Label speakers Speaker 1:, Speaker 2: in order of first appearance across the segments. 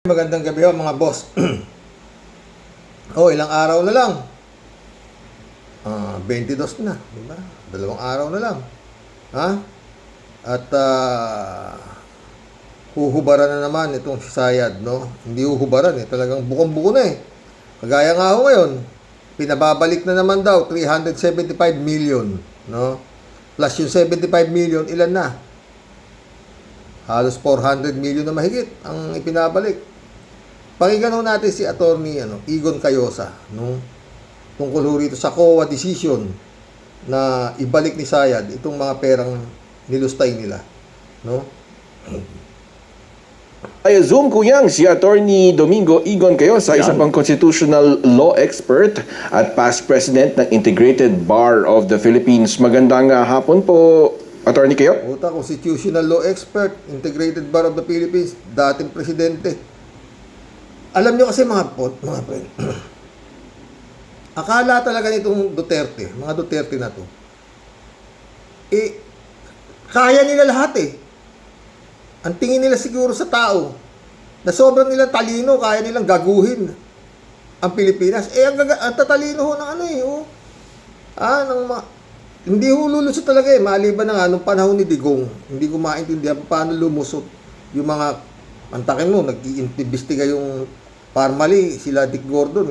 Speaker 1: Magandang gabi ho mga boss. Ilang araw na lang. 22 na, di ba? 2 araw na lang. Ha? At huhubaran na naman itong Sayad, no? Hindi huhubaran eh, talagang bukong-buko na eh. Kagaya nga ho ngayon, pinababalik na naman daw 375 million, no? Plus yung 75 million, ilan na? Halos 400 million na mahigit ang ipinabalik. Pakinggan natin si Attorney Egon Cayosa, no? Tungkol rito sa COA decision na ibalik ni Sayad itong mga perang nilustay nila, no?
Speaker 2: Ay Zoom ko yang si Attorney Domingo Egon Cayosa, isa pang constitutional law expert at past president ng Integrated Bar of the Philippines. Magandang hapon po, Attorney Cayo.
Speaker 1: Constitutional law expert, Integrated Bar of the Philippines, dating presidente. Alam nyo kasi mga friend, akala talaga nitong Duterte, mga Duterte na to, kaya nila lahat eh. Ang tingin nila siguro sa tao, na sobrang nilang talino, kaya nilang gaguhin ang Pilipinas. Ang tatalino ho ng hindi ho lulusot talaga eh, maliban na nga nung panahon ni Digong. Hindi ko maintindihan paano lumusot yung mga, antakin mo, nag-iimbestiga yung Parmali, sila Dick Gordon,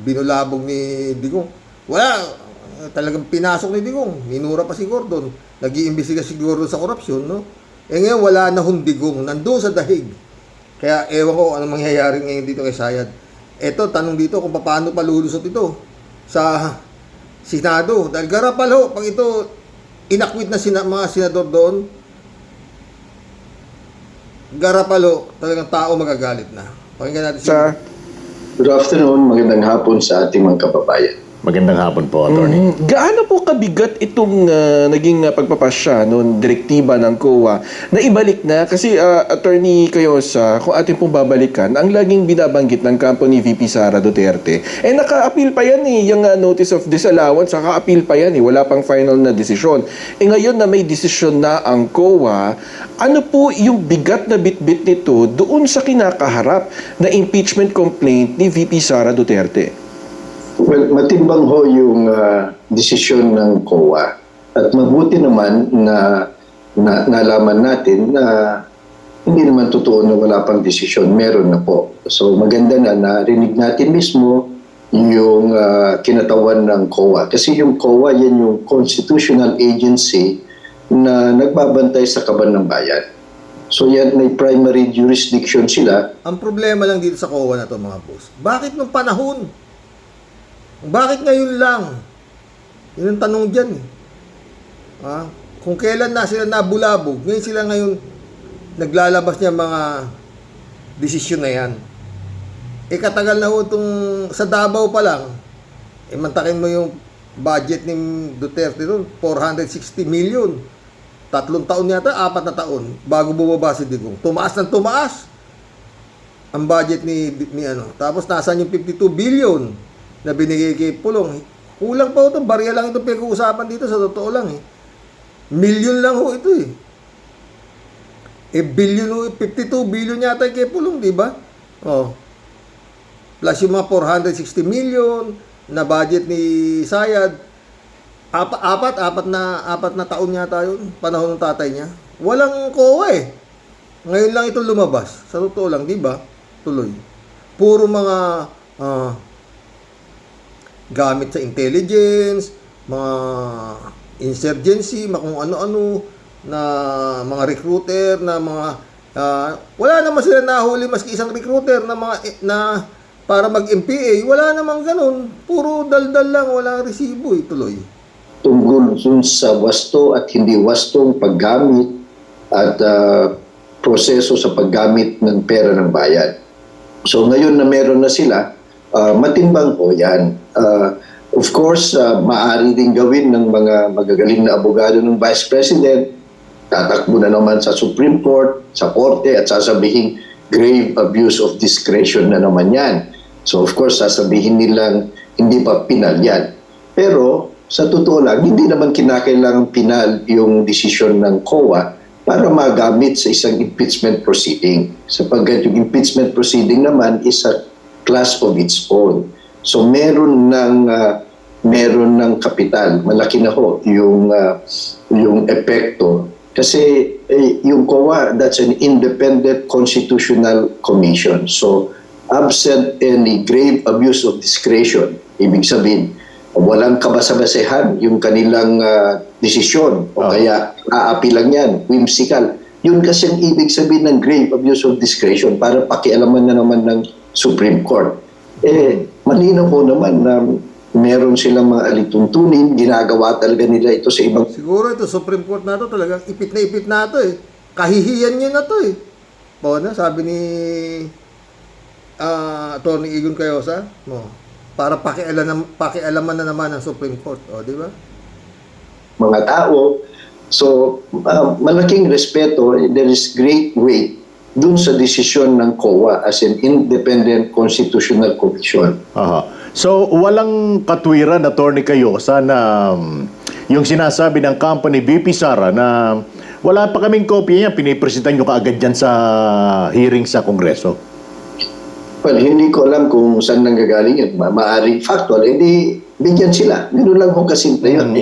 Speaker 1: binulabog ni Digong. Wala, talagang pinasok ni Digong. Minura pa si Gordon. Nag-iimbestiga si Gordon sa korupsyon, no? Ngayon, wala na hong Digong. Nandun sa dahig. Kaya, ewan ko anong mangyayari ngayon dito kay Sayad. Eto, tanong dito kung paano palulusot ito sa Senado. Dahil garapal ho, pag ito inakwit na mga senador doon, garapal ho, talagang tao magagalit na. Pakinggan natin
Speaker 3: Sir, good afternoon, magandang hapon sa ating mga kababayan.
Speaker 4: Magandang hapon po, Attorney.
Speaker 2: Gaano po kabigat itong naging pagpapasya noong direktiba ng COA na ibalik na? Kasi Attorney Cayosa, kung ating pong babalikan, ang laging binabanggit ng kampo ni VP Sara Duterte, naka-appeal pa yan yung notice of disallowance, naka-appeal pa yan wala pang final na desisyon. Ngayon na may desisyon na ang COA, ano po yung bigat na bitbit nito doon sa kinakaharap na impeachment complaint ni VP Sara Duterte?
Speaker 3: Well, matimbang ho yung desisyon ng COA at mabuti naman na nalaman natin na hindi naman totoo na wala pang desisyon, meron na po. So maganda na narinig natin mismo yung kinatawan ng COA. Kasi yung COA, yan yung constitutional agency na nagbabantay sa kaban ng bayan. So yan, may primary jurisdiction sila.
Speaker 1: Ang problema lang dito sa COA na to mga boss, bakit nung panahon? Bakit ngayon lang? Yun ang tanong dyan. Kung kailan na sila nabulabog, ngayon sila ngayon naglalabas niya mga desisyon na yan. Katagal na ho itong sa Davao pa lang, mantakin mo yung budget ni Duterte doon, 460 million. 3 taon yata, 4 na taon, bago bumaba si Digong. Tumaas ng tumaas ang budget ni Tapos nasaan yung 52 billion na binigay kay Pulong. Kulang pa ito, barya lang ito pinag-uusapan dito, sa totoo lang Million lang ho ito billion ho, 52 billion yata kay Pulong, di ba? Plus yung mga 460 million na budget ni Sayad. Apat na taon yata yun, panahon ng tatay niya. Walang COA Ngayon lang ito lumabas. Sa totoo lang, di ba? Tuloy. Puro mga gamit sa intelligence, mga insurgency, kung ano-ano, na mga recruiter, na mga wala naman sila nahuli maski isang recruiter na para mag-MPA, wala namang ganun. Puro daldal lang, walang resibo tuloy.
Speaker 3: Tungkol dun sa wasto at hindi wastong paggamit at proseso sa paggamit ng pera ng bayan. So ngayon na meron na sila, matimbang po yan. Of course, maaari din gawin ng mga magagaling na abogado ng Vice President. Tatakbo na naman sa Supreme Court, sa Korte, at sasabihin grave abuse of discretion na naman yan. So of course, sasabihin nilang hindi pa pinal yan. Pero sa totoo lang, hindi naman kinakailangan pinal yung desisyon ng COA para magamit sa isang impeachment proceeding. Sapagkat yung impeachment proceeding naman is a class of its own. So meron ng kapital, malaki na ho yung epekto. Kasi yung COA, that's an independent constitutional commission. So absent any grave abuse of discretion, ibig sabihin, walang kabasa-basehan yung kanilang desisyon o kaya aapi lang yan, whimsical. Yun kasi ang ibig sabihin ng grave abuse of discretion para pakialaman na naman ng Supreme Court. Malinaw ko naman na meron silang mga alituntunin, ginagawa talaga nila ito sa ibang...
Speaker 1: Siguro ito, Supreme Court na ito, talagang ipit na ito eh. Kahihiyan niya na ito eh. Na sabi ni Atty. Igon Cayosa, para pakialaman na naman ng Supreme Court. Di ba?
Speaker 3: Mga tao. So, malaking respeto, there is great weight dun sa desisyon ng COA as an independent constitutional commission.
Speaker 4: Aha. So, walang katwiran, Atty. Cayosa, na yung sinasabi ng company VP Sara na wala pa kaming kopya niya, pinipresentan nyo kaagad dyan sa hearing sa Kongreso.
Speaker 3: Well, hindi ko alam kung saan nanggagaling yun. Maaring factual, hindi bigyan sila. Ganoon lang kung kasimple yun.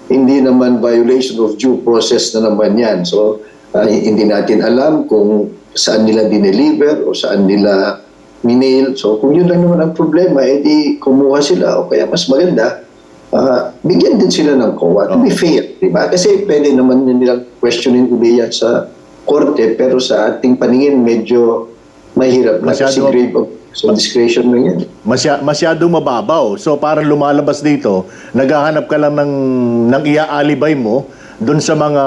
Speaker 3: Hindi naman violation of due process na naman yan. So, hindi natin alam kung saan nila dineliver o saan nila minail. So, kung yun lang naman ang problema, edi kumuha sila. O kaya mas maganda, bigyan din sila ng COA. To be fair, di ba? Kasi pwede naman nilang questionin uli yan sa korte, pero sa ating paningin, medyo mahirap na kasi grave of discretion lang yan.
Speaker 4: Masyado mababaw. So, parang lumalabas dito, naghahanap ka lang ng iaalibay mo doon sa mga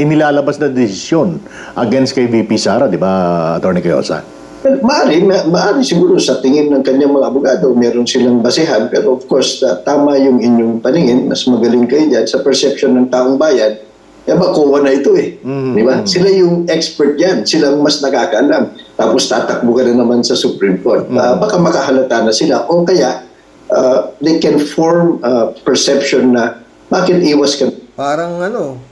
Speaker 4: inilalabas na desisyon against kay VP Sara, di ba, Atty. Cayosa?
Speaker 3: Well, maaari siguro sa tingin ng kanyang mga abogado, meron silang basehan, pero of course, tama yung inyong paningin, mas magaling kayo dyan sa perception ng taong bayan, COA na ito eh. Di ba? Sila yung expert yan. Sila ang mas nakakaalam. Tapos tatakbo ka na naman sa Supreme Court. Baka makahalata na sila. O kaya, they can form perception na bakit iwas ka.
Speaker 1: Parang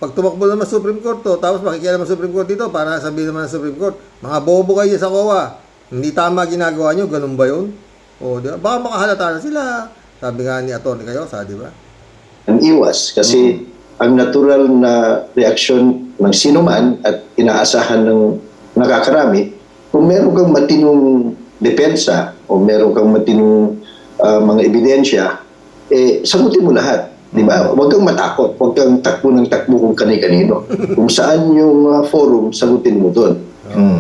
Speaker 1: pag tumakbo naman Supreme Court to, tapos makikialam ng Supreme Court dito, para sabihin naman ng Supreme Court, mga bobo kayo sa COA. Hindi tama ginagawa nyo, ganun ba yun? Di ba? Baka makahalata na sila. Sabi nga ni Atty. Cayosa, di ba?
Speaker 3: Ang iwas. Kasi ang natural na reaksyon ng sino man at inaasahan ng nakakarami, kung meron kang matinong depensa o meron kang matinong mga ebidensya, sagutin mo lahat. Di ba? Huwag kang matakot. Huwag kang takbo ng takbo kung kani-kanino. Kung saan yung forum, sagutin mo doon.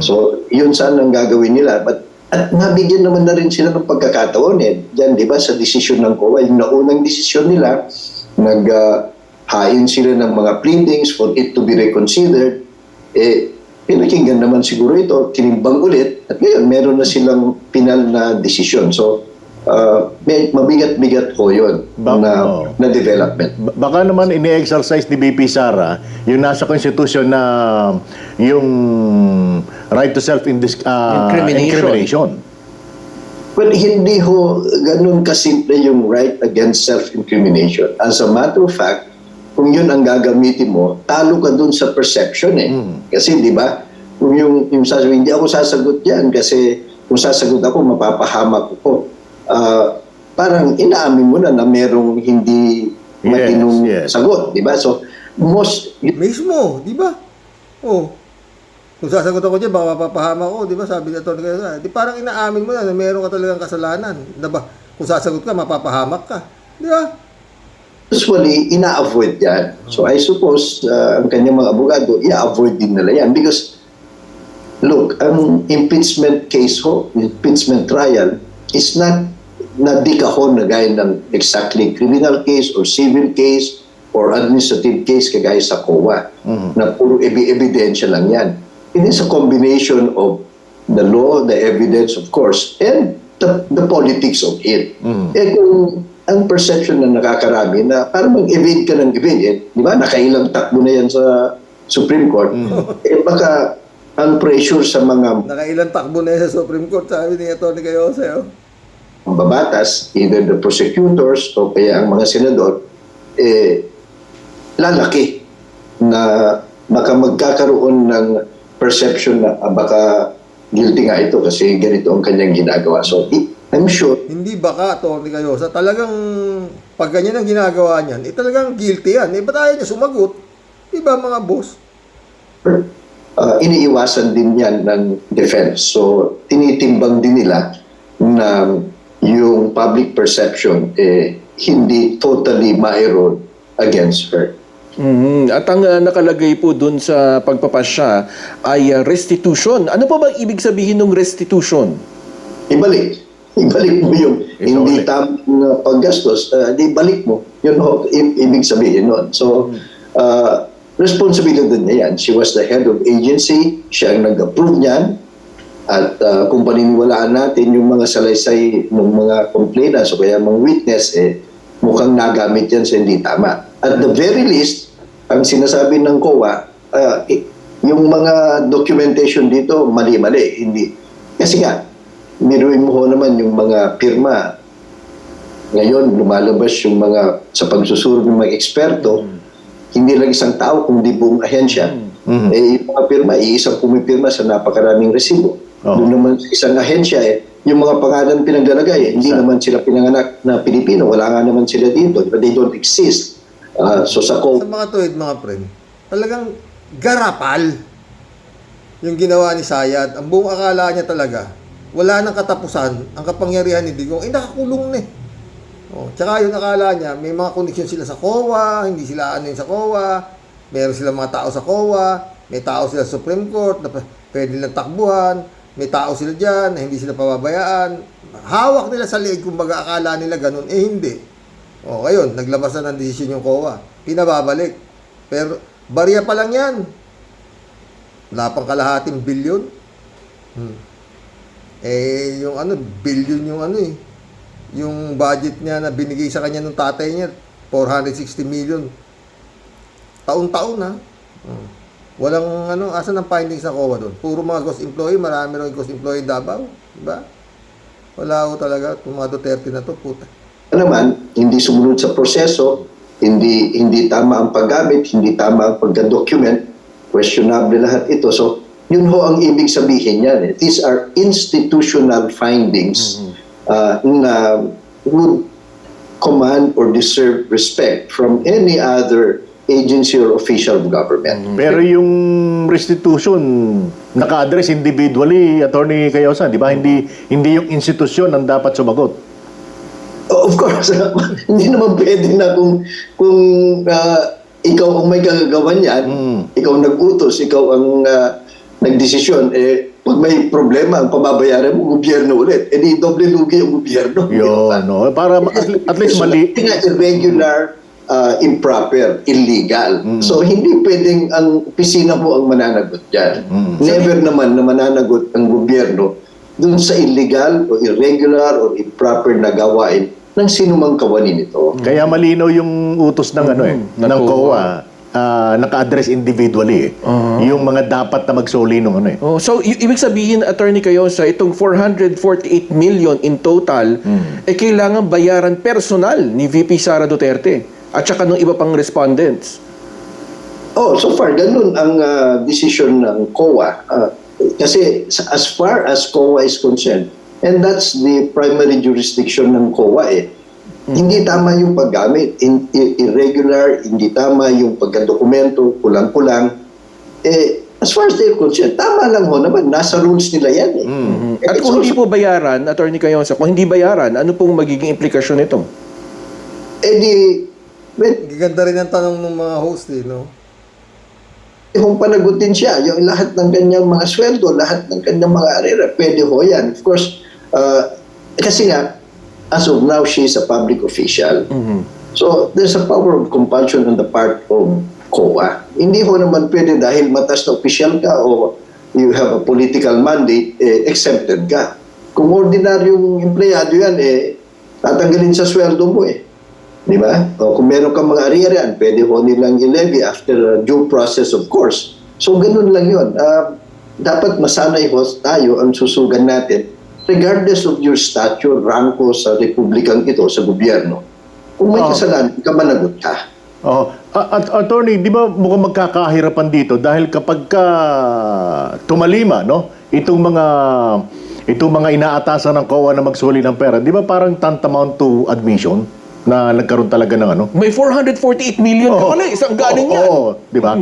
Speaker 3: So, yun saan ang gagawin nila. At nabigyan naman na rin sila ng pagkakataon Diyan, di ba, sa desisyon ng COA, yung naunang desisyon nila, hain sila ng mga pleadings for it to be reconsidered, pinakinggan naman siguro ito, tinimbang ulit, at ngayon meron na silang final na desisyon. So, mabigat-bigat po yun na development.
Speaker 4: Baka naman ini-exercise ni VP Sara yung nasa Constitution na yung right to self-incrimination.
Speaker 3: Well, hindi ho ganun kasimple yung right against self-incrimination. As a matter of fact, kung yun ang gagamitin mo, talo ka dun sa perception Kasi di ba, kung yung sasabihin, hindi ako sasagot yan kasi kung sasagot ako, mapapahamak ko. Parang inaamin mo na merong hindi matinong sagot, di ba? So,
Speaker 1: Mismo, di ba? Kung sasagot ako dyan, baka mapapahama ko, di ba? Sabi ni Atty. Cayosa. Di parang inaamin mo na meron ka talagang kasalanan. Diba? Kung sasagot ka, mapapahamak ka. Di ba?
Speaker 3: Usually, ina-avoid yan. So, I suppose, ang kanyang mga abogado, i-avoid din nila yan. Because, look, ang impeachment case impeachment trial, is not nadikahon na gaya ng exactly criminal case or civil case or administrative case kagaya sa COA. Na puro ebidensya lang yan. It is a combination of the law, the evidence, of course, and the politics of it. Kung ang perception na nakakarami na parang mag-evade ka ng evade, di ba? Nakailang takbo na yan sa Supreme Court. Baka ang pressure sa mga...
Speaker 1: Nakailang takbo na yan sa Supreme Court, sabi ni Atty. Cayosa.
Speaker 3: Ang babatas, either the prosecutors o kaya ang mga senador, lalaki na baka magkakaroon ng perception na baka guilty nga ito kasi ganito ang kanyang ginagawa. So, I'm sure
Speaker 1: Hindi baka, Atty. Cayosa, talagang pag ganyan ang ginagawa niyan, talagang guilty yan. Ba't ayaw niya sumagot? Di ba mga boss?
Speaker 3: iniiwasan din yan ng defense. So, tinitimbang din nila na yung public perception hindi totally mayroon against her.
Speaker 2: At ang nakalagay po dun sa pagpapasya ay restitution. Ano pa ba ibig sabihin ng restitution?
Speaker 3: Ibalik mo yung hindi tamang paggastos, di balik mo. Yun ho, ibig sabihin nun. So, responsibility niya yan. She was the head of agency, siya ang nag-approve niyan. At kung paniniwalaan natin yung mga salaysay ng mga complainants o kaya mga witness, mukhang nagamit yan sa hindi tama. At the very least, ang sinasabi ng COA, yung mga documentation dito, mali-mali. Hindi. Kasi nga, miruin mo ho naman yung mga pirma. Ngayon, lumalabas yung mga, sa pagsusurvey ng mga eksperto, hindi lang isang tao, kundi buong ahensya. Yung mga pirma, iisang pumipirma sa napakaraming resibo. Doon naman sa isang ahensya, yung mga pangalan pinaglalagay, hindi naman sila pinanganak na Pilipino, wala nga naman sila dito, they don't exist. So sa
Speaker 1: Sa mga tuwid, mga friend, talagang garapal yung ginawa ni Sayad. Ang buong akala niya talaga, wala nang katapusan ang kapangyarihan ni Digong. Nakakulong na eh. Tsaka yung akala niya, may mga koneksyon sila sa COA, hindi sila ano yung sa COA, meron sila mga tao sa COA, may tao sila sa Supreme Court na pwede nilang takbuhan, may tao sila dyan na hindi sila pababayaan. Hawak nila sa liig, kumbaga akala nila ganun. Hindi. Ngayon, naglabas na ng desisyon yung COA. Pinababalik. Pero, barya pa lang yan. Wala pang kalahating bilyon. Yung billion yung yung budget niya na binigay sa kanya ng tatay niya, 460 million. Taon-taon ha. Walang asan ang findings sa COA doon? Puro mga ghost employee, marami rin ghost employee Davao, di ba? Wala ko talaga, itong mga Duterte na to, puta.
Speaker 3: Naman, hindi sumunod sa proseso, hindi tama ang paggamit, hindi tama ang pagka-document, questionable lahat ito. So, yun ho ang ibig sabihin yan. These are institutional findings na would command or deserve respect from any other agency or official of government.
Speaker 4: Pero yung restitution, naka-address individually, Attorney Cayosa, di ba? Hindi yung institusyon ang dapat sumagot.
Speaker 3: Of course, hindi naman pwede na kung ikaw ang may kagagawan yan, ikaw nag-utos, ikaw ang nagdesisyon, pag may problema, ang pababayaran mo, gobyerno ulit. Di doble lugi ang gobyerno.
Speaker 4: Yun, no? Para at least mali.
Speaker 3: Irregular, improper, illegal. So, hindi pwedeng ang opisina mo ang mananagot dyan. Never naman na mananagot ang gobyerno dun sa illegal o irregular o improper na gawain ng sinumang kawani nito.
Speaker 4: Kaya malinaw yung utos ng ng COA. Naka-address individually yung mga dapat na magsoli nung
Speaker 2: So, ibig sabihin, Attorney Cayosa, itong 448 million in total, kailangan bayaran personal ni VP Sara Duterte at saka ng iba pang respondents.
Speaker 3: So far, ganun ang decision ng COA. Kasi as far as COA is concerned, and that's the primary jurisdiction ng COA hindi tama yung paggamit, irregular, hindi tama yung pagkadokumento, kulang-kulang. As far as they're concerned, tama lang ho naman, nasa rules nila yan
Speaker 2: At kung hindi po bayaran, Attorney Cayosa, kung hindi bayaran, ano pong magiging implikasyon nito?
Speaker 1: Ganda rin ang tanong ng mga host no?
Speaker 3: Kung panagutin siya, yung lahat ng kanyang mga sweldo, lahat ng kanyang mga arera, pwede ho yan. Of course, kasi nga, as of now, she is a public official. So, there's a power of compulsion on the part of COA. Hindi ho naman pwede dahil matas na official ka o you have a political mandate, exempted ka. Kung ordinaryong empleyado yan, tatanggalin sa sweldo mo Di ba? O kung meron kang mga arrearyan, pwede ho nilang i-levy after due process, of course. So, ganun lang yun. Dapat masanay ho tayo ang susugan natin regardless of your stature, ranko sa republikang ito, sa gobyerno. Kung may kasalanan, ka managot ka.
Speaker 4: At attorney, di ba mukhang magkakahirapan dito dahil kapag ka tumalima, no? Itong mga inaatasan ng COA na magsuli ng pera, di ba parang tantamount to admission na nagkaroon talaga ng ano?
Speaker 2: May 448 million ka pala, isang galing yan.
Speaker 4: Oo, di ba?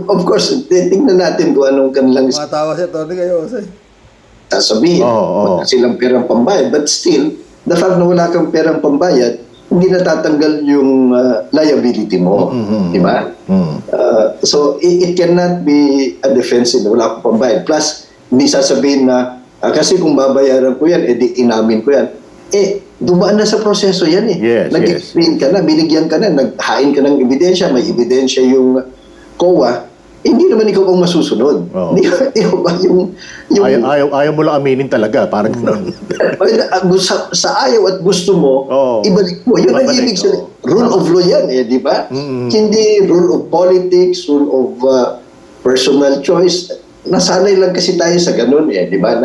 Speaker 3: Of course, tingnan natin kung anong kanilang
Speaker 1: Matawa siya, Tony, kayo.
Speaker 3: sasabihin.
Speaker 4: Oo.
Speaker 3: Wala silang perang pambayad. But still, the fact na wala kang perang pambayad, hindi natatanggal yung liability mo. Di ba? So, it cannot be a defense na wala akong pambayad. Plus, hindi sasabihin na, kasi kung babayaran ko yan, edi inamin ko yan. Dumaan na sa proseso yan eh.
Speaker 4: Yes,
Speaker 3: Nag-explain ka na, binigyan ka na, naghain ka ng ebidensya, may ebidensya yung COA, hindi naman ikaw ang masusunod.
Speaker 4: Oo.
Speaker 3: Di ba yung
Speaker 4: Ayaw mo lang aminin talaga, parang gano'n.
Speaker 3: sa ayaw at gusto mo,
Speaker 4: Oo.
Speaker 3: ibalik mo. Yun ang
Speaker 4: Babalik,
Speaker 3: ibig sabihin.
Speaker 4: oo.
Speaker 3: Rule of law yan di ba? Hindi rule of politics, rule of personal choice. Nasanay lang kasi tayo sa ganun di ba?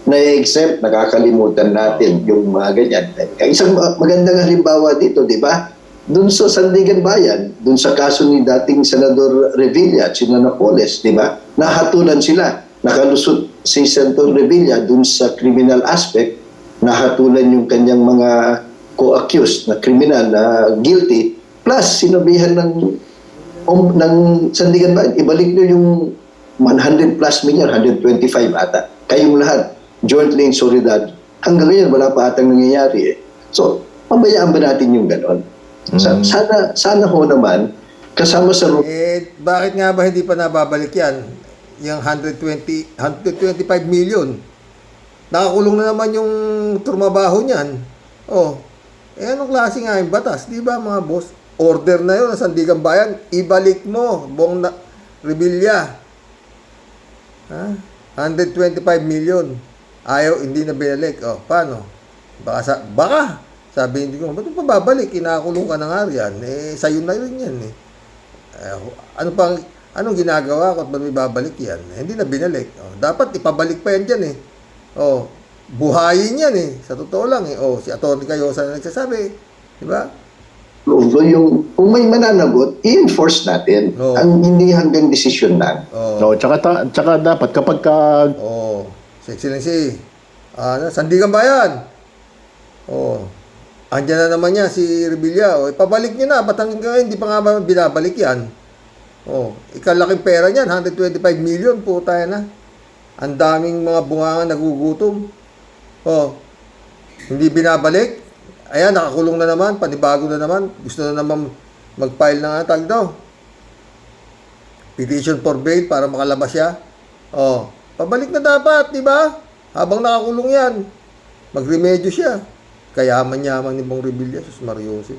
Speaker 3: Na-exempt, nakakalimutan natin yung mga ganyan. Isang magandang halimbawa dito, di ba? Doon sa Sandigan Bayan, doon sa kaso ni dating Senador Revilla at si Napoles, di ba? Nahatulan sila. Nakalusot si Senator Revilla doon sa criminal aspect, nahatulan yung kanyang mga co-accused na criminal na guilty, plus sinabihan ng Sandigan Bayan, ibalik nyo yung 100 plus million, 125 ata. Kayong lahat, jointly in solidad. Hanggang ngayon, wala pa atang nangyayari So, pabayaan ba natin yung ganon? Sana ho naman, kasama sa...
Speaker 1: Bakit nga ba hindi pa nababalik yan? Yung 125 million. Nakakulong na naman yung turmabaho niyan. Anong klase nga yung batas? Di ba mga boss? Order na yun ng Sandigan Bayan, ibalik mo, Bong Revilla. 125 million. Ayaw, hindi na binalik. Paano? Baka sabi ko, ba't mo pa babalik? Kinakulong ka na nga riyan. Sa'yo na rin yan anong ginagawa ko at ba't may babalik yan? Hindi na binalik. Dapat ipabalik pa yan dyan buhayin yan Sa totoo lang si Atty. Cayosa na nagsasabi. Di ba?
Speaker 3: Kung may mananagot, i-enforce natin. Ang hindi hanggang decision lang.
Speaker 4: Tsaka dapat kapag
Speaker 1: Sa Excellency, Sandigan Bayan. Andiyan na naman yan si Revilla. Ipabalik nyo na. Ba't hanggang ngayon, hindi pa nga ba binabalik yan? Ikalaking pera niyan, 125 million po tayo na. Ang daming mga bunga nagugutom. Hindi binabalik. Ayan, nakakulong na naman, panibago na naman. Gusto na naman mag-file ng tag daw. Petition for bail para makalabas siya. Pabalik na dapat, di ba? Habang nakakulong yan, magremedyo siya. Kayaman-yaman ni Bong Revilla, sus Mariosi.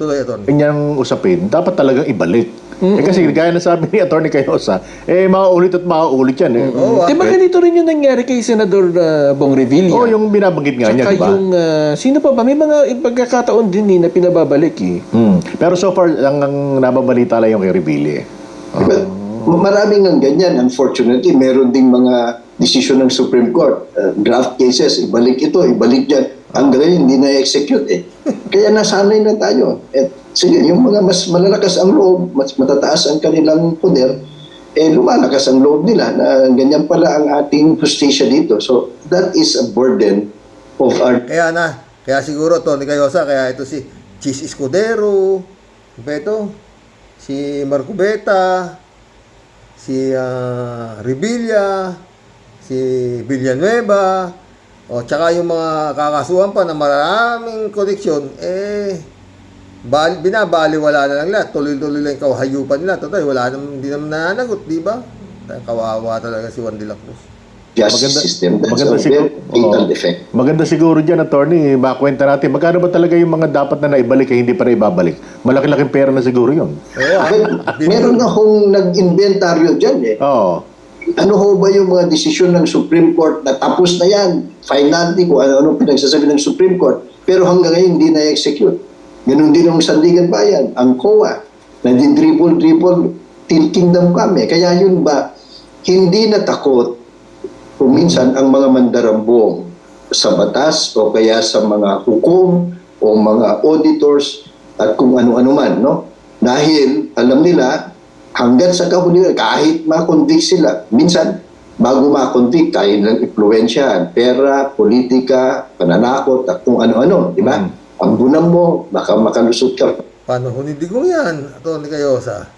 Speaker 1: Tuloy, Atty.
Speaker 4: Kanyang usapin, dapat talagang ibalik. Kasi gaya na sabi ni Atty. Cayosa, mauulit at mauulit yan.
Speaker 2: Di ba ganito rin yung nangyari kay Senador Bong Revilla?
Speaker 4: Yung binabanggit nga niya, di ba?
Speaker 2: Yung, sino pa ba? May mga pagkakataon din na pinababalik
Speaker 4: Pero so far, ang nababalita lang yung kay Revilla
Speaker 3: Diba? Maraming ng ganyan. Unfortunately, meron ding mga decision ng Supreme Court. Draft cases, ibalik ito, ibalik dyan. Hanggang ngayon, hindi na-execute Kaya nasanay na tayo. Sige, yung mga mas malalakas ang loob, mas matataas ang kanilang poder, lumalakas ang loob nila na ganyan pala ang ating justisya dito. So, that is a burden of our...
Speaker 1: Kaya siguro, Atty. Cayosa, kaya ito si Chis Escudero, si Marco Beta, si Revilla, si Villanueva, tsaka yung mga kakasuhan pa na maraming koneksyon, binabaliwala na lang lahat. Tuloy-tuloy lang yung kahayupan nila. Total, hindi naman nananagot, di ba? Kawawa talaga si Juan de la Cruz.
Speaker 3: Justice system. That's a very fatal defect.
Speaker 4: Maganda siguro dyan, attorney, makwenta natin, magkano ba talaga yung mga dapat na naibalik ay hindi pa naibabalik? Malaki-laking pera na siguro yun.
Speaker 3: Meron akong nag-inventaryo dyan Ano ho ba yung mga desisyon ng Supreme Court na tapos na yan, finality kung ano pinagsasabi ng Supreme Court, pero hanggang ngayon hindi na-execute. Ganun din ang Sandigan Bayan, ang COA, nag-dribble till kingdom kami. Kaya yun ba, hindi natakot kung minsan ang mga mandarambong sa batas o kaya sa mga hukom o mga auditors at kung ano-ano man, no? Dahil alam nila, hanggang sa kahulihan, kahit makonvict sila, minsan, bago makonvict, kaya nilang impluensyahan, pera, politika, pananakot, at kung ano-ano, di ba? Ang bunang mo, baka makalusot ka.
Speaker 1: Panahon ni Digong yan, Atty. Cayosa.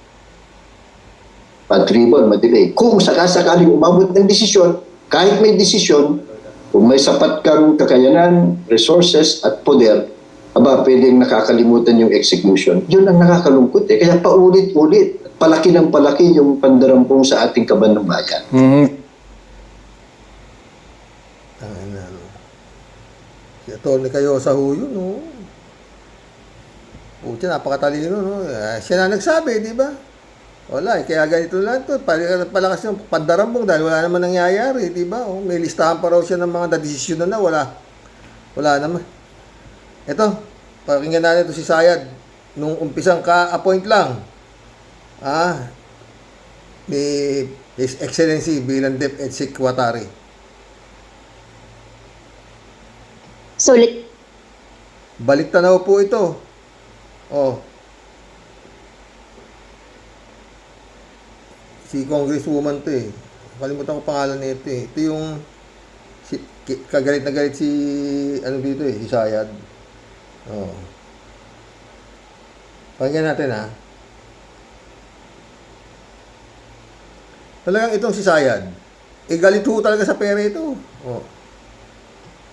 Speaker 3: Patribon, madelay. Kung sakasakaling umabot ng desisyon, kahit may desisyon, kung may sapat kang kakayanan, resources at poder, aba, pwedeng nakakalimutan yung execution. Yun ang nakakalungkot eh. Kaya paulit-ulit, palaki ng palaki yung pandarampong sa ating kaban ng bayan.
Speaker 1: Ano. Si Atty. Cayosa ho yun, no? Pucha, napakatalino, no? Siya na nagsabi, di ba? Wala, kaya ganito lang to. Palakas yung pandarambong dahil wala naman nangyayari, di ba? Oh, may listahan pa raw siya ng mga desisyon na wala naman. Ito, pakinggan natin ito si Sayad. Nung umpisang ka-appoint lang, ni His Excellency bilang DepEd Secretary.
Speaker 5: So,
Speaker 1: Balik tanaw po ito. Oh. Si Congresswoman to eh. Kalimutan ko pangalan nito eh. Ito yung kagalit na galit si ano dito eh, si Sayad. Oh. Pakinggan natin ha. Talagang itong si Sayad. Galit ho talaga sa pera ito. Oh.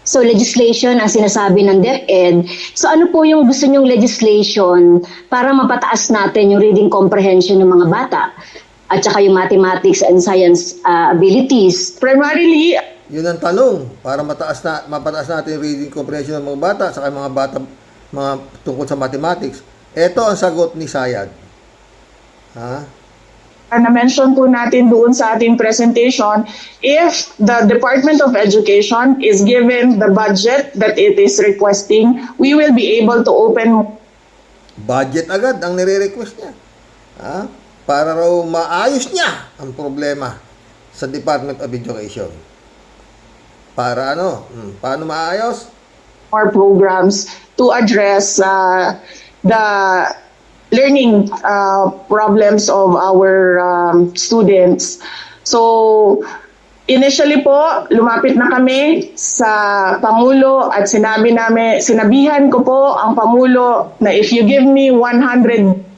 Speaker 5: so legislation ang sinasabi ng DepEd. So ano po yung gusto nyong legislation para mapataas natin yung reading comprehension ng mga bata at saka yung mathematics and science abilities?
Speaker 6: Primarily,
Speaker 1: Yun ang tanong para mapataas natin yung reading comprehension ng mga bata saka mga tungkol sa mathematics. Ito ang sagot ni Sayad. Ha?
Speaker 6: na-mention po natin doon sa ating presentation, if the Department of Education is given the budget that it is requesting, we will be able to open
Speaker 1: Budget agad ang nire-request niya. Ha? Para raw maayos niya ang problema sa Department of Education. Para ano? Paano maayos?
Speaker 6: more programs to address the learning problems of our students. So, initially po, lumapit na kami sa Pangulo at sinabihan ko po ang Pangulo na if you give me 100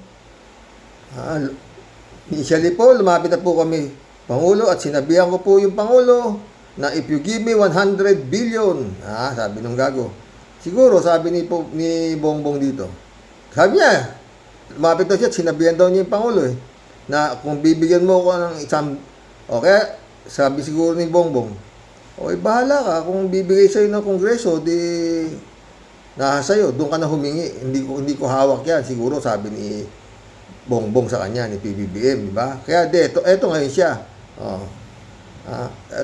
Speaker 1: Initially po, lumapit na po kami Pangulo at sinabihan ko po yung Pangulo na if you give me 100 billion, sabi nung gago. Siguro, sabi ni Bongbong dito. Sabi niya, lumapit daw siya at sinabihan daw niya yung Pangulo na kung bibigyan mo ko ng isang, okay, sabi siguro ni Bongbong, okay, bahala ka, kung bibigay sa'yo ng Kongreso, di nasa sa'yo, doon ka na humingi, hindi ko hawak yan, siguro sabi ni Bongbong sa kanya, ni PBBM, di ba? Kaya eto ngayon siya.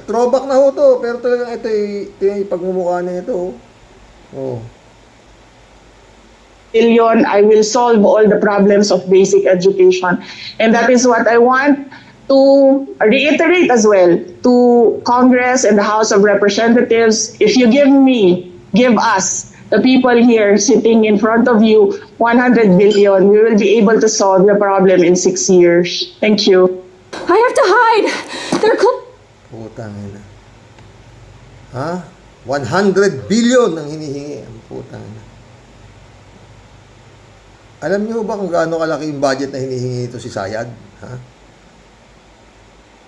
Speaker 1: Throwback na ho to, pero talagang ito yung pagmumukha niya ito.
Speaker 6: billion, I will solve all the problems of basic education. And that is what I want to reiterate as well to Congress and the House of Representatives. If you give us, the people here sitting in front of you, 100 billion, we will be able to solve the problem in 6 years. Thank you.
Speaker 7: I have to hide. They're
Speaker 1: Putang ina. 100 billion ang hinihingi. Ang putang ina. Alam niyo ba kung gaano kalaki yung budget na hinihingi ito si Sayad?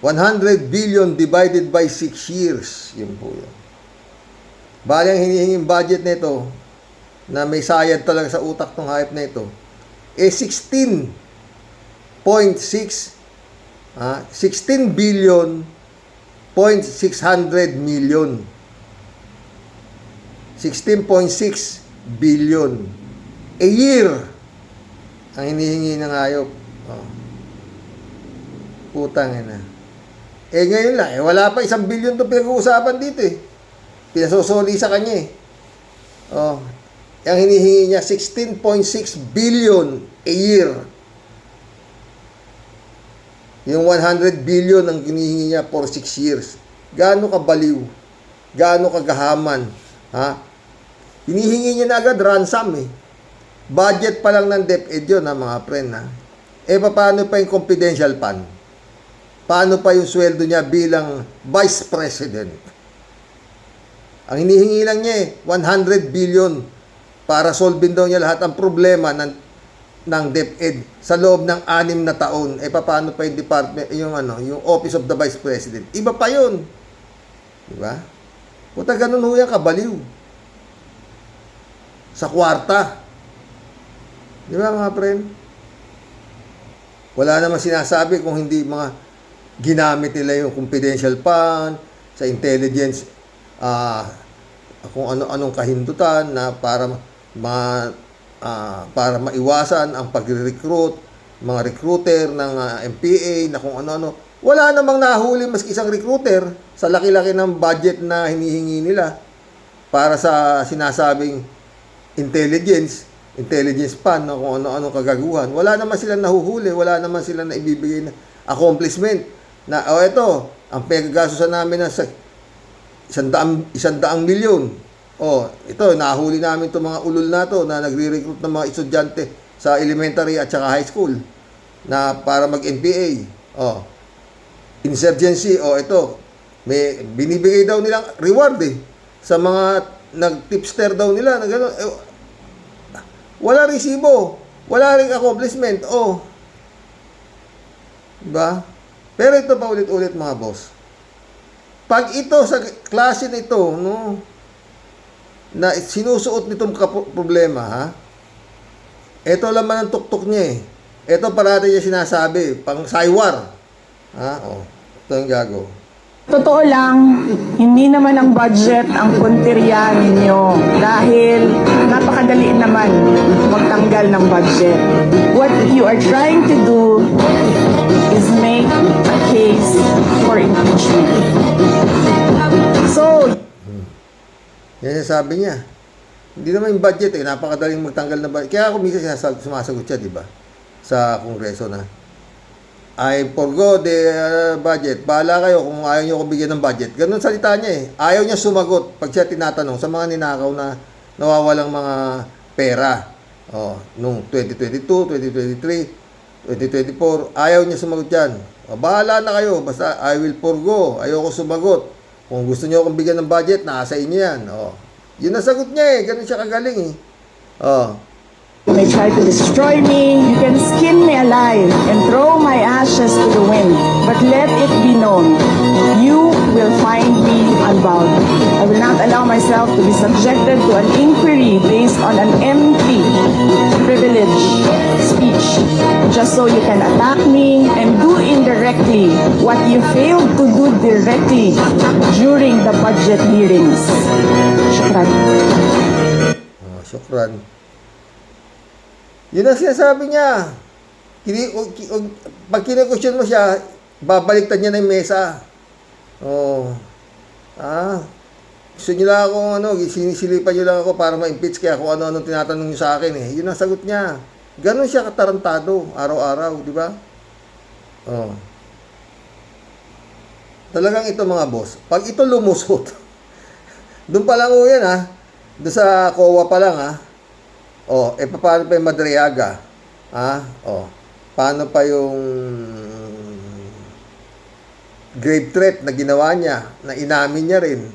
Speaker 1: 100 billion divided by 6 years. Yun po yun. Bali ang hinihinging budget nito na may sayad talaga sa utak ng hayop na ito 16 billion 600 million 16.6 billion a year ang hinihingi ng hayop. Putang ina. Ngayon lang, wala pa 1 billion to pinag-uusapan dito pinasosoli sa kanya ang hinihingi niya 16.6 billion a year. Yung 100 billion ang hinihingi niya for 6 years. Gaano kabaliw? Gaano kagahaman? Hinihingi niya na agad ransom eh. Budget pa lang ng DepEd yun, mga friend, ha. Paano pa yung confidential fund? Paano pa yung sweldo niya bilang Vice President? Ang hinihingi lang niya 100 billion para solvin daw niya lahat ng problema ng DepEd sa loob ng 6 na taon. Paano pa yung department, yung Office of the Vice President? Iba pa yun. Diba? Puta, ganun ho yan kabaliw. Sa kwarta. Di ba, mga friend? Wala naman sinasabi kung hindi mga ginamit nila yung confidential fund sa intelligence, kung ano-anong kahindutan na para maiwasan ang pagre-recruit, mga recruiter ng MPA na kung ano-ano. Wala namang nahuli maski isang recruiter sa laki-laki ng budget na hinihingi nila para sa sinasabing intelligence fund na kung ano-ano kagaguhan. Wala naman silang nahuhuli, wala naman silang naibibigay na accomplishment na, ito, ang pagkagastusan namin na sa 100 milyon. Ito, nahuli namin itong mga ulol na to na nagre-recruit ng mga estudyante sa elementary at saka high school na para mag-NPA. Insurgency, ito, may binibigay daw nilang reward sa mga nag-tipster daw nila na gano'n. Wala resibo, wala ring accomplishment. Diba? Pero ito pa ulit-ulit, mga boss. Pag ito sa klase nito, no, na sinusuot nitong problema, ha? Ito laman ang tuktok niya eh. Ito parati niya sinasabi, pang saywar. Ito yung gago.
Speaker 6: Totoo lang, hindi naman ang budget ang punteriya ninyo dahil napakadali naman magtanggal ng budget. What you are trying to do is make a case for impeachment. So,
Speaker 1: Yan yung sabi niya. Hindi naman yung budget napakadaling magtanggal na budget. Kaya ako minsan sumasagot siya, di ba? Sa Kongreso na, I forgo the budget. Bahala kayo kung ayaw niyo ko bigyan ng budget. Ganun salita niya eh. Ayaw niya sumagot pag siya tinatanong sa mga ninakaw na nawawalang mga pera. Nung 2022, 2023, 2024, ayaw niya sumagot yan. Bahala na kayo. Basta I will forgo. Ayoko sumagot. Kung gusto niyo akong bigyan ng budget, nasa inyo yan. Yun ang sagot niya eh. Ganun siya kagaling eh.
Speaker 6: you may try to destroy me, you can skin me alive and throw my ashes to the wind. But let it be known, you will find me unbound. I will not allow myself to be subjected to an inquiry based on an empty privilege speech, just so you can attack me and do indirectly what you failed to do directly during the budget hearings. Shukran.
Speaker 1: Syukran. Yun ang sinasabi niya. Pag kine-question mo siya, babaliktad niya na yung mesa. Gusto niyo lang ako, sinisilipan niyo lang ako para ma-impeach kaya kung ano-ano tinatanong niyo sa akin eh. Yun ang sagot niya. Ganon siya katarantado, araw-araw, di ba? Talagang ito, mga boss, pag ito lumusot, doon pa lang yan ha, doon sa COA pa lang ha, paano pa yung Madriaga? Paano pa yung grave threat na ginawa niya, na inamin niya rin?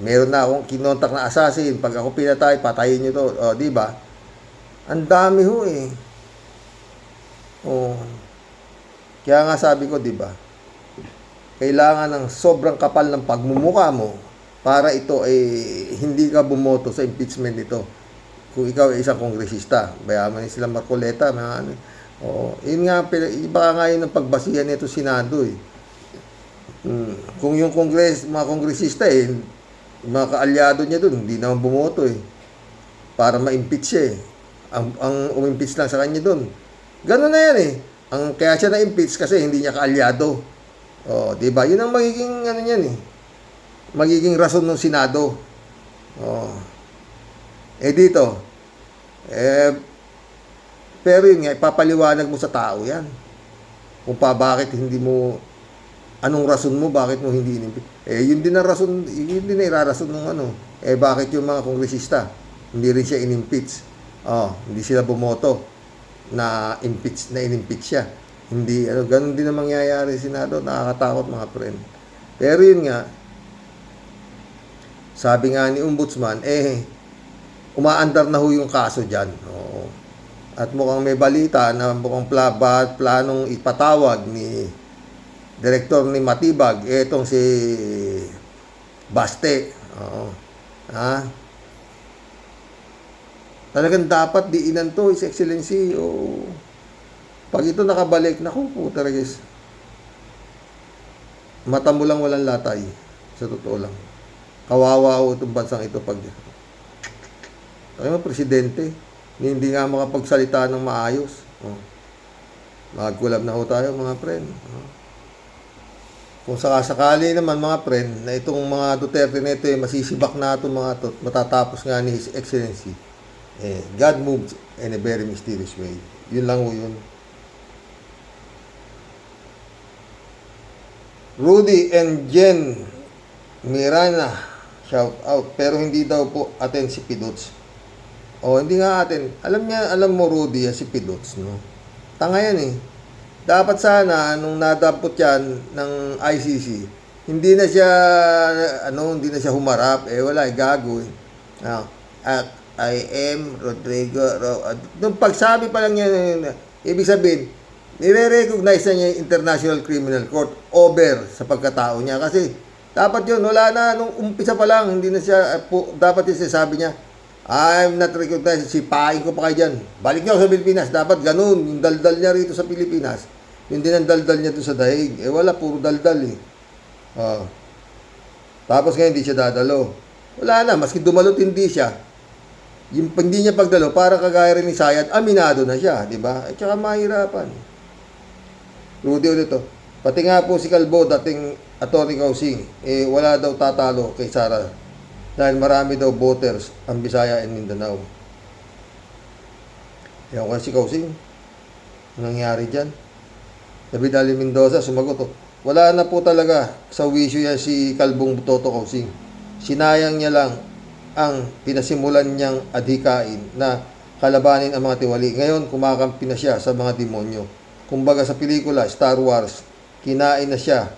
Speaker 1: Meron na akong kinontak na assassin, pag ako pinatay, patayin niyo to. Di ba? Ang dami ho eh. Kaya nga sabi ko, di ba? Kailangan ng sobrang kapal ng pagmumukha mo para ito ay hindi ka bumoto sa impeachment nito. Kung ikaw ay isang kongresista, bayaman ni sila Marcoleta, yun nga, iba nga yun ang pagbasihan nito Senado eh. Kung yung mga kongresista mga kaalyado niya doon, hindi naman bumoto eh. Para ma-impeach siya eh. Ang umimpeach lang sa kanya doon. Ganun na yan eh. Kaya siya na-impeach kasi hindi niya kaalyado. Diba? Yun ang magiging yan eh. Magiging rason ng Senado. Dito. Pero yun nga, ipapaliwanag mo sa tao yan. Kung bakit hindi mo Anong rason mo, bakit mo hindi inimpeach? Yun din ang rason, yun din na irarason ng ano. Bakit yung mga kongresista, hindi rin siya inimpeach? Hindi sila bumoto na inimpeach siya. Hindi, ganun din ang mangyayari sa Senado, nakakatakot mga friend. Pero yun nga, sabi nga ni Ombudsman, umaandar na ho yung kaso dyan. Oo. At mukhang may balita na mukhang planong ipatawag ni Direktor ni Matibag, etong si Baste. Oo. Talagang dapat diinan to, His Excellency. Oo. Pag ito nakabalik, naku po talaga, mata mo lang walang latay. Sa totoo lang. Kawawa ho itong bansang ito pag presidente, hindi nga makapagsalita ng maayos. Magkulab na ho tayo mga friend. Kung sakasakali naman mga friend, na itong mga Duterte na ito masisibak na itong mga ito, matatapos nga ni His Excellency, God moves in a very mysterious way. Yun lang ho yun. Rudy and Jen Mirana, shout out. Pero hindi daw po atin si Pidots. Hindi nga atin. Alam mo Rudy, si Pidots, no? Tanga yan eh. Dapat sana, nung nadampot yan ng ICC, hindi na siya humarap. Wala, gago eh. I am Rodrigo. Nung pagsabi pa lang niya, ibig sabihin, nire-recognize na niya yung International Criminal Court over sa pagkatao niya. Kasi, dapat yun, wala na, nung umpisa pa lang, hindi na siya, dapat yung sabi niya, I'm not recognized, sipain ko pa kayo dyan. Balik niyo ako sa Pilipinas, dapat ganun, yung daldal niya rito sa Pilipinas, yun din ang daldal niya doon sa daig. Wala, puro daldal eh. Tapos ngayon, hindi siya dadalo. Wala na, maski dumalot hindi siya. Yung hindi niya pagdalo, para kagaya rin ni Sayad, aminado na siya, di ba? At saka mahirapan. Rudy ulit to. Pati nga po si Calvo, dating Atty. Kausing, wala daw tatalo kay Sara. Dahil marami daw voters ang Bisaya and Mindanao. Ewan ko si Kausing. Anong nangyari dyan? David Ali Mendoza, sumagot. Wala na po talaga sa wisyo yan si Calbong Toto Kausing. Sinayang niya lang ang pinasimulan niyang adhikain na kalabanin ang mga tiwali. Ngayon, kumakampi na siya sa mga demonyo. Kumbaga sa pelikula, Star Wars, kinain na siya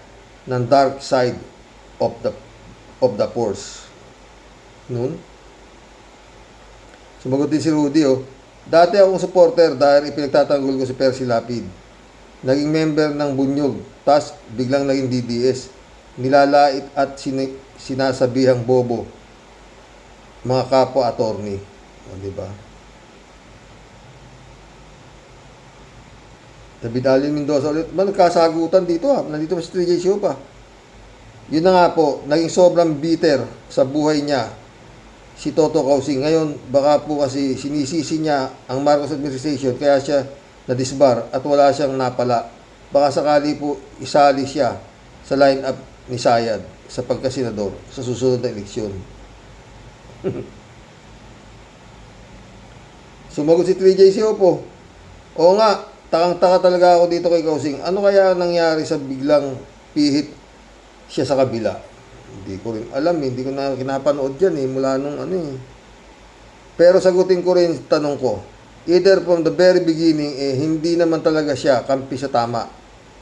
Speaker 1: ng dark side of the Force. Noon, sumagot din si Rudy, dati akong supporter dahil ipinagtatanggol ko si Percy Lapid. Naging member ng Bunyog, tas biglang naging DDS. Nilalait at sinasabihang bobo mga kapwa attorney. Diba? David Allen Mendoza ulit. Nagkasagutan dito Nandito pa si 3J Show pa. Yun na nga po, naging sobrang bitter sa buhay niya si Toto Kausing. Ngayon, baka po kasi sinisisi niya ang Marcos administration kaya siya na-disbar at wala siyang napala. Baka sakali po isali siya sa line-up ni Sayad sa pagkasenador sa susunod na eleksyon. Sumagot si 3JCO po. Oo nga, takang-taka talaga ako dito kay Kausing. Ano kaya nangyari sa biglang pihit siya sa kabila? Hindi ko rin alam, hindi ko na kinapanood yan mula nung Pero sagutin ko rin tanong ko. Either from the very beginning, hindi naman talaga siya kampi sa tama.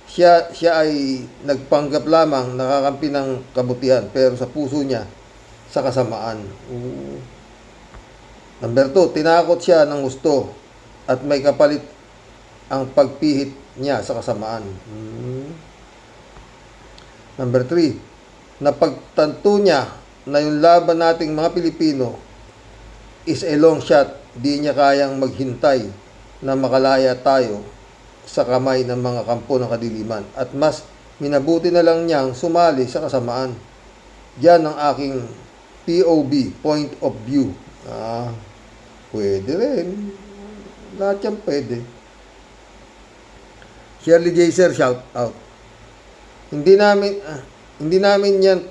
Speaker 1: Siya ay nagpanggap lamang nakakampi ng kabutihan, pero sa puso niya, sa kasamaan. Number 2, tinakot siya ng gusto at may kapalit ang pagpihit niya sa kasamaan. Number 3, napagtanto niya na yung laban nating mga Pilipino is a long shot. Di niya kayang maghintay na makalaya tayo sa kamay ng mga kampo ng kadiliman. At mas minabuti na lang niyang sumali sa kasamaan. Yan ang aking POV, point of view. Pwede rin. Lahat yan pwede. Shirley J. Sir, shout out. Hindi namin yan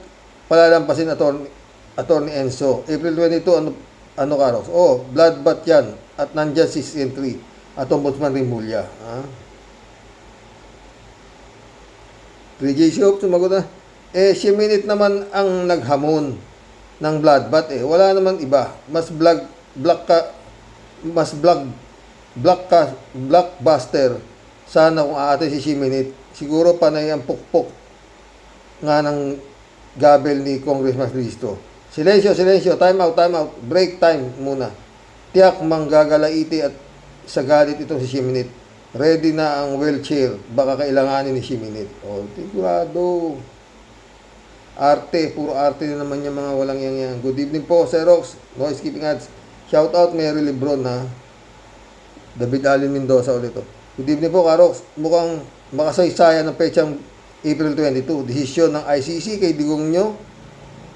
Speaker 1: palalampasin, Attorney Enzo. April 22, ano Karos? Bloodbath yan. At nandyan si CN3 at Ombudsman Rimulya. 3J Shop, sumagot na. Si Minute naman ang naghamon ng bloodbath Wala naman iba. Blockbuster. Sana kung aate si Minute. Siguro panay ang pukpok nga ng gabel ni Congressman Cristo. Silensyo. Time out. Break time muna. Tiyak manggagalaiti at sa galit itong si Minute. Ready na ang wheelchair. Baka kailanganin ni Minute. Sigurado. Arte. Puro arte na naman yung mga walang yang. Good evening po, Sir Rox. No skipping ads. Shout out Mary Lebron ha. David Allen Mendoza ulit to. Good evening po, Karox. Mukhang makasaysayan ng petsang April 22. Desisyon ng ICC kay Digong nyo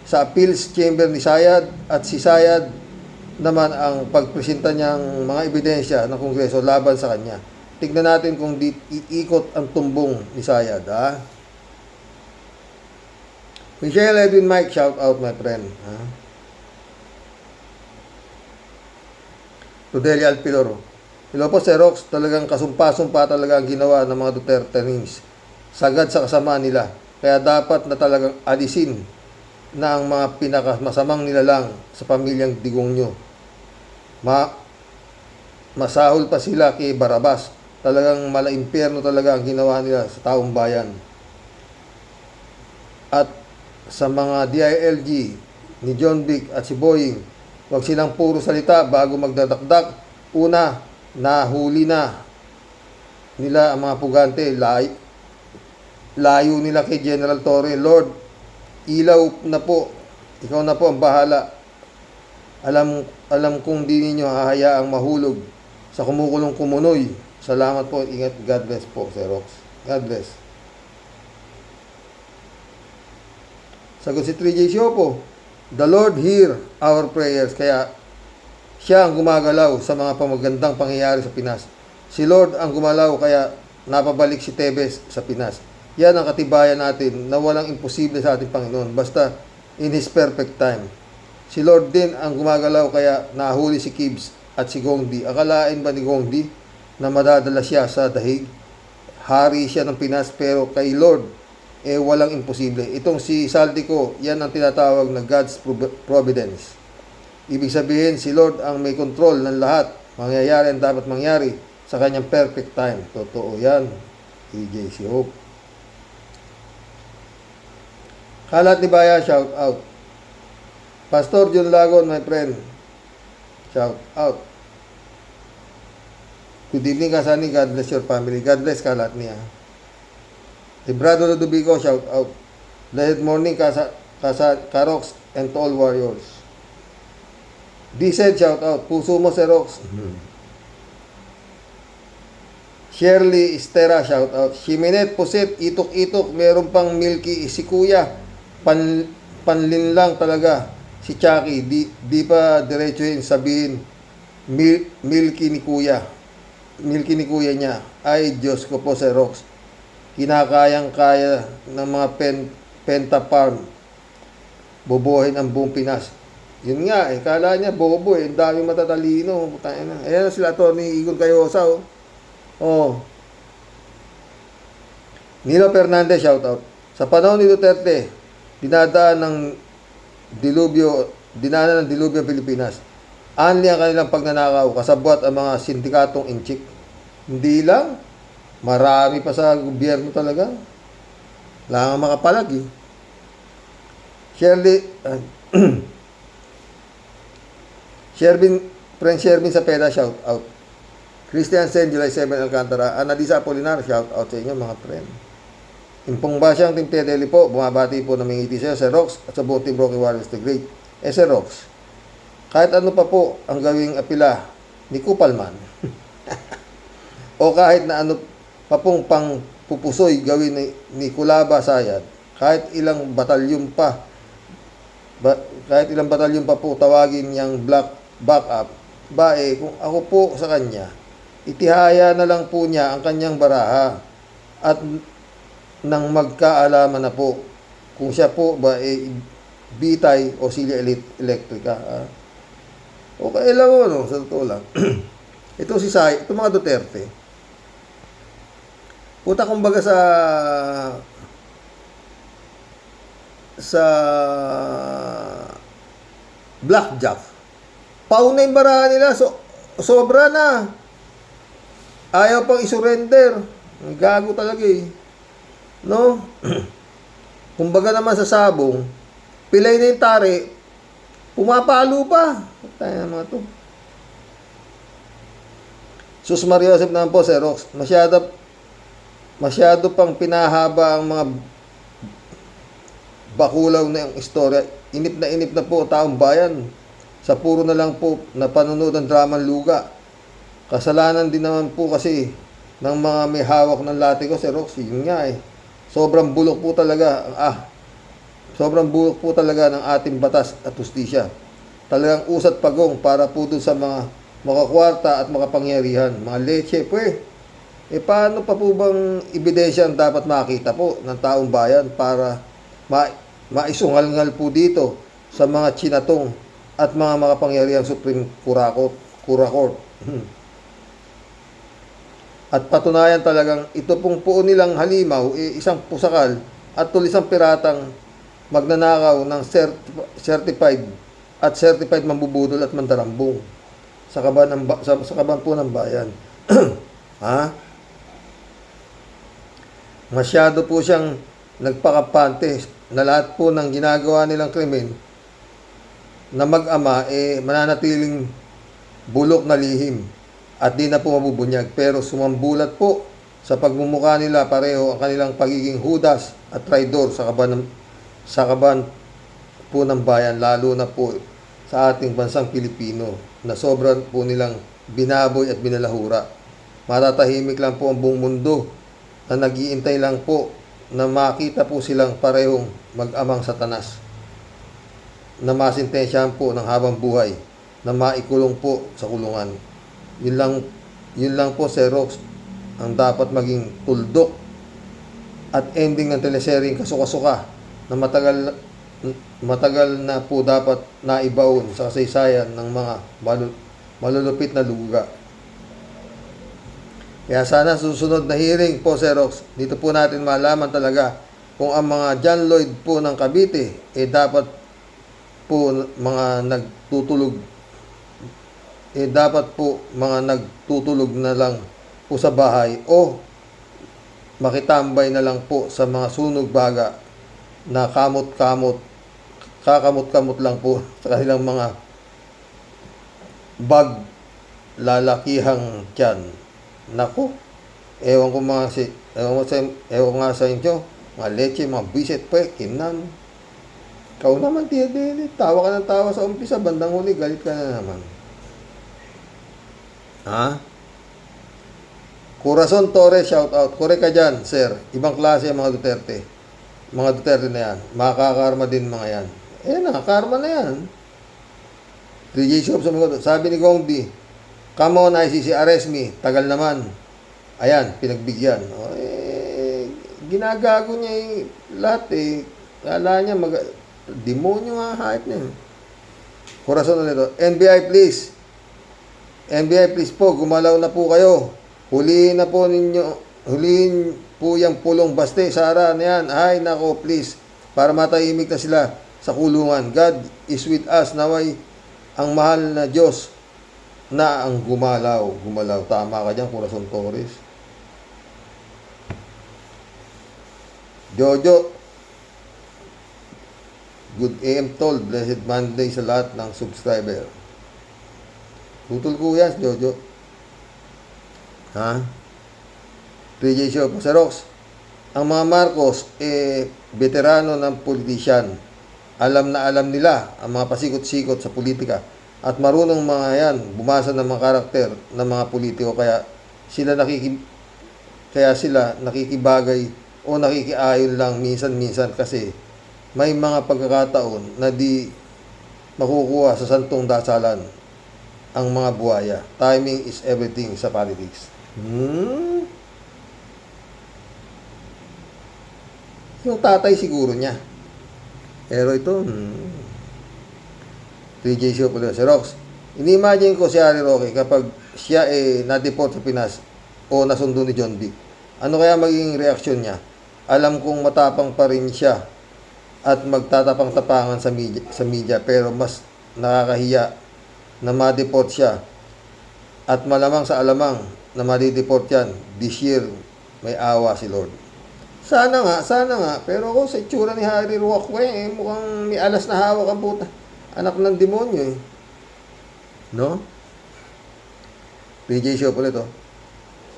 Speaker 1: sa appeals chamber ni Sayad at si Sayad naman ang pagpresenta niyang mga ebidensya ng Kongreso laban sa kanya. Tignan natin kung iikot ang tumbong ni Sayad, ha? Michelle Edwin Mike, shout out my friend, ha? Rodelia Alpiloro. Hello po, Sir Rox. Talagang kasumpa-sumpa talaga ang ginawa ng mga Duterteings. Sagad sa kasamaan nila. Kaya dapat na talagang alisin na ang mga pinakamasamang nilalang sa pamilyang Digong nyo. Masahol pa sila kay Barabas. Talagang mala-impyerno talaga ang ginawa nila sa taong bayan. At sa mga DILG ni John Vic at si Boying, huwag silang puro salita bago magdadakdak. Una, nahuli na nila ang mga pugante. Layo nila kay General Torre. Lord, ilaw na po. Ikaw na po ang bahala. Alam kong di ninyo hahayaang mahulog sa kumukulong kumunoy. Salamat po. Ingat. God bless po, Sir Rox. God bless. Sagot si 3J Siopo. The Lord hear our prayers. Kaya siya ang gumagalaw sa mga pamagandang pangyayari sa Pinas. Si Lord ang gumalaw kaya napabalik si Tebes sa Pinas. Yan ang katibayan natin na walang imposible sa ating Panginoon basta in His perfect time. Si Lord din ang gumagalaw kaya nahuli si Gibbs at si Gongdi. Akalain ba ni Gongdi na madadala siya sa dahig? Hari siya ng Pinas pero kay Lord walang imposible. Itong si Saltico, yan ang tinatawag na God's providence. Ibig sabihin, si Lord ang may control ng lahat. Mangyayari ang dapat mangyari sa kanyang perfect time. Totoo yan. EJ Hope. Kalat ni Baya, shout out. Pastor John Lagon, my friend. Shout out. Good evening, Kasani. God bless your family. God bless Kalat niya. Librado Ludovico, shout out. Blessed morning, Karox and to all warriors. D-Said, shout out. Puso mo, Sir Rox. Shirley Estera, shout out. Shiminet, Pusit, Itok-Itok, meron pang Milky, si Kuya. Panlin lang talaga. Si Chucky, di pa diretsuhin sabihin Milky ni Kuya. Milky ni Kuya niya. Ay, Diyos ko po, Sir Rox. Kinakayang-kaya ng mga Penta Farm. Bobohin ang buong Pinas. Yun nga, kala niya, bobo ang daming matatalino. Ayan sila to ni Igor Cayosa, Nilo Fernandez, shout out. Sa panahon ni Duterte, dinaanan ng dilubyo ang Pilipinas. Anli ang kanilang pagnanakaw, kasabwat ang mga sindikatong inchik. Hindi lang, marami pa sa gobyerno talaga. Wala nga makapalag, Shervin Sapeda, shout out. Christian Sen, July 7, Alcantara. Analisa Apolinar, shout out sa inyo mga friend. Impong Basyang, Team Tedeli po, bumabati po ng mingiti sa Sir Rox at sa buong Team Rocky Warriors the Great. Sir Rox, kahit ano pa po ang gawing apila ni Kupalman o kahit na ano pa pong pangpupusoy gawin ni Kulaba Sayad, kahit ilang batalyon pa po tawagin niyang black backup, kung ako po sa kanya, itihaya na lang po niya ang kanyang baraha at nang magkaalaman na po kung siya po bitay o silya elektrika. Okay lang sa totoo lang. Ito mga Duterte. Kumbaga sa sa blackjack. Pauna yung barahan nila. Sobra na. Ayaw pang isurrender. Ang gago talaga eh. No? Kumbaga naman sa sabong, pilay na yung tari, pumapalo pa. Tayo na mga to. Sus Maria Joseph naman po, Sir Rox. Masyado pang pinahaba ang mga bakulaw na yung istorya. Inip na po taong bayan sa puro na lang po na panonood ng dramang luga. Kasalanan din naman po kasi ng mga may hawak ng latigo, Sir Rox. Yun nga eh. Sobrang bulok po talaga ng ating batas at hustisya. Talagang usat pagong para po dun sa mga makakwarta at makapangyarihan. Mga leche po eh. Paano pa po bang ebidensya ang dapat makita po ng taong bayan para maisungal-ngal po dito sa mga chinatong at mga makapangyarihang Supreme Court. At patunayan talagang ito pong puo nilang halimaw isang pusakal at tulisang piratang magnanakaw ng certified mambubudol at mandarambong sa kaban po ng bayan. Ha? Masyado po siyang nagpakapante na lahat po ng ginagawa nilang krimen na mag-ama mananatiling bulok na lihim at di na po mabubunyag. Pero sumambulat po sa pagmumukha nila pareho ang kanilang pagiging hudas at traidor sa kaban po ng bayan, lalo na po sa ating bansang Pilipino na sobrang po nilang binaboy at binalahura. Matatahimik lang po ang buong mundo na nag-iintay lang po na makita po silang parehong mag-amang satanas na masintensyahan po ng habang buhay na maikulong po sa kulungan. Yun lang po, Sir Rox, ang dapat maging tuldok at ending ng teleseryeng Kasuka-Suka na matagal na po dapat naibaon sa kasaysayan ng mga malulupit na luga. Kaya sana susunod na hearing po, Sir Rox, dito po natin malaman talaga kung ang mga John Lloyd po ng Cavite dapat po mga nagtutulog na lang po sa bahay o makitambay na lang po sa mga sunog baga na kakamot lang po sa kanilang mga lalakihang tiyan. Naku, ewan ko nga sa inyo, mga leche, mga bisit po kinan. Ikaw naman, tawa ka ng tawa sa umpisa, bandang huli, galit ka na naman. Ha? Corazon Torres, shout out. Kore ka dyan, sir. Ibang klase ang mga Duterte. Mga Duterte na yan. Makakarma din mga yan. Karma na yan. 3J Shop, sabi ni Gong D, come on, ICC, arrest me. Tagal naman. Ayan, pinagbigyan. Ginagago niya lahat Kala niya, demonyo nga hype niya. Corazon ulit. NBI please po, gumalaw na po kayo. Huliin po yung pulong baste, Sara na yan. Ay, nako, please. Para matahimik na sila sa kulungan. God is with us. Naway, ang mahal na Diyos na ang gumalaw. Tama ka dyan, Corazon Torres. Jojo, good AM told. Blessed Monday sa lahat ng subscriber. Tutol ko yan, Jojo. Ha? 3J Show. Sa Rox, ang mga Marcos, veterano ng politisyan. Alam na alam nila ang mga pasikot-sikot sa politika. At marunong mga yan, bumasa ng mga karakter ng mga politiko. Kaya sila nakikibagay o nakikiayon lang minsan-minsan kasi may mga pagkakataon na di makukuha sa santong dasalan ang mga buhaya. Timing is everything sa politics. Yung tatay siguro niya. Pero ito, 3J Show po si Rox. Ini-imagine ko si Harry Roque kapag siya na-deport sa Pinas o nasundo ni John D. Ano kaya magiging reaksyon niya? Alam kong matapang pa rin siya at magtatapang-tapangan sa media pero mas nakakahiya na ma-deport siya at malamang sa alamang na ma-deport yan this year. May awa si Lord. Sana nga, pero ako sa itsura ni Harry Roque, mukhang may alas na hawak ang puta. Anak ng demonyo eh. No? PJ Show ulit oh.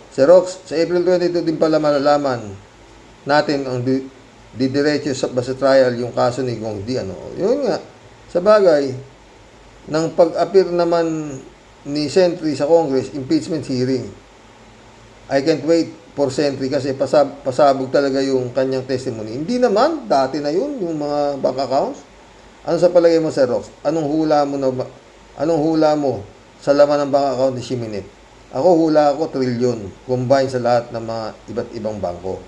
Speaker 1: Si Rox, sa April 22 din pala malalaman natin ang didiretso sa trial yung kaso ni Gong Di. Yun nga, sa bagay, ng pag-appear naman ni Sentry sa Congress, impeachment hearing. I can't wait for Sentry kasi pasabog talaga yung kanyang testimony. Hindi naman, dati na yun, yung mga bank accounts. Ano sa palagay mo, Sir Rox? Anong hula mo sa laman ng bank account ni Shiminit? Ako hula ko trilyon, combined sa lahat ng mga iba't ibang bangko.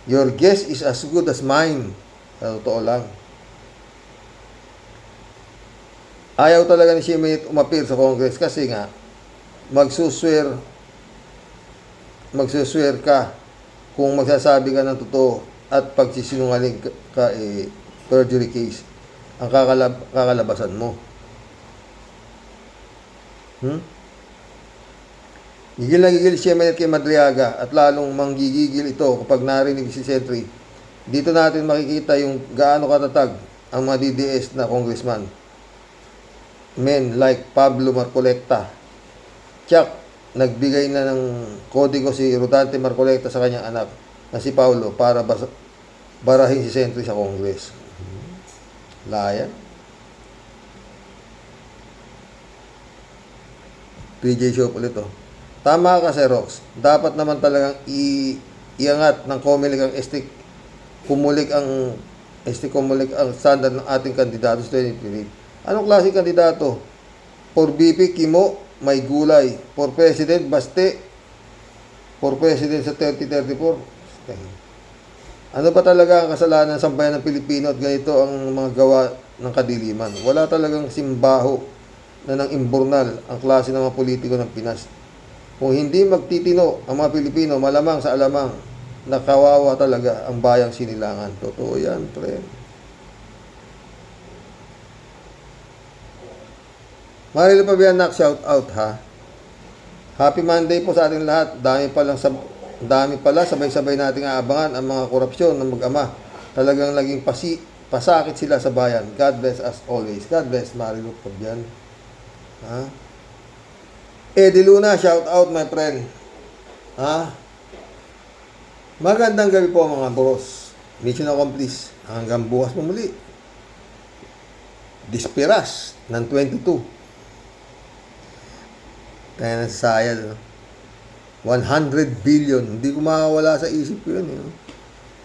Speaker 1: Your guess is as good as mine. Sa totoo lang. Ayaw talaga ni Shiminit umapir sa Congress kasi nga, magsuswear ka kung magsasabi ka ng totoo at pagsisinungaling ka perjury case ang kakalabasan mo. Gigil na gigil siya kay Madriaga at lalong manggigigil ito kapag narinig si Sentry. Dito natin makikita yung gaano katatag ang mga DDS na congressman. Men like Pablo Marcolecta. Tsak, nagbigay na ng kodigo si Rodante Marcolecta sa kanyang anak na si Paulo para barahin si Sentry sa Congress. Laya. PJ Show ulit oh. Tama ka, Sir Rox. Dapat naman talagang iangat ng Comelec ang kumulik ang standard ng ating kandidato sa 2023. Anong klase kandidato? For BP, Kimo, may gulay. For President, Baste. For President sa 3034. Ano ba talaga ang kasalanan ng sambayan ng Pilipino at ganito ang mga gawa ng kadiliman? Wala talagang simbaho na ng imburnal ang klase ng mga politiko ng Pinas. Kung hindi magtitino ang mga Pilipino, malamang sa alamang nakawawa talaga ang bayang sinilangan. Totoo yan, pre. Marilo Pabianak, shout out ha. Happy Monday po sa ating lahat. Dami pala sabay-sabay nating aabangan ang mga korupsyon ng mag-ama. Talagang naging pasakit sila sa bayan. God bless us always. God bless Marilo Pabian. Ha? Eddie Luna, shout out my friend. Ha? Magandang gabi po mga boss. Mission accomplished. Hanggang bukas po muli. Disperas ng 22. Kaya nasasayad. 100 billion. Hindi ko makawala sa isip ko yun.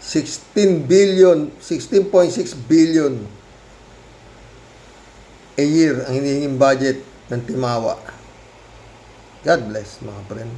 Speaker 1: 16 billion, 16.6 billion a year ang hinihinging budget ng Timawa. God bless mga friend.